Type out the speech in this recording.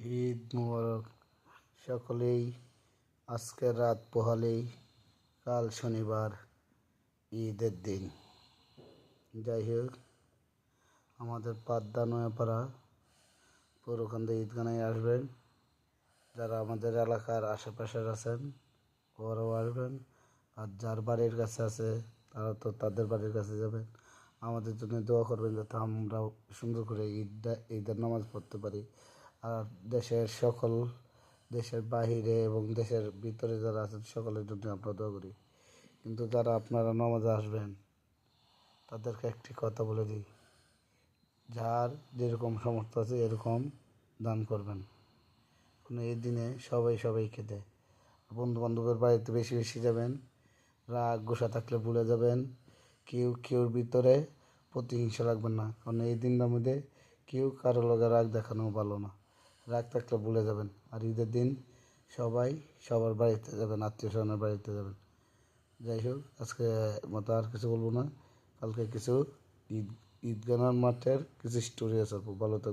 ঈদ মোবারক সকলেই। আজকের রাত পোহালেই কাল শনিবার ঈদের দিন। যাই হোক, আমাদের পাদ্দা নয়াপাড়া পৌরকান্দা ঈদগানায় আসবেন। যারা আমাদের এলাকার আশেপাশের আছেন ওরাও আসবেন, আর যার বাড়ির কাছে আছে তারা তো তাদের বাড়ির কাছে যাবেন। আমাদের জন্য দোয়া করবেন যাতে আমরাও সুন্দর করে ঈদের নামাজ পড়তে পারি। আর দেশের বাহিরে এবং দেশের ভিতরে যারা আছেন সকলের জন্য আমরা দোয়া করি। কিন্তু যারা আপনারা নামাজে আসবেন তাদেরকে একটি কথা বলে দিই, যার যেরকম সামর্থ্য আছে এরকম দান করবেন। এই দিনে সবাইকে দেয়। বন্ধু বান্ধবের বাড়িতে বেশি বেশি যাবেন। রাগ গোসা থাকলে ভুলে যাবেন। কেউর ভিতরে প্রতিহিংসা রাখবেন না, কারণ এই দিনটার মধ্যে কেউ কারো লগে রাগ দেখানো ভালো না। রাগ থাকলে ভুলে যাবেন। আর ঈদের দিন সবাই সবার বাড়িতে যাবেন, আত্মীয় স্বজনের বাড়িতে যাবেন। যাই হোক, আজকে মতো আর কিছু বলবো না। কালকে কিছু ঈদগানার মাঠের কিছু স্টোরি আছে, ভালো থাকবে।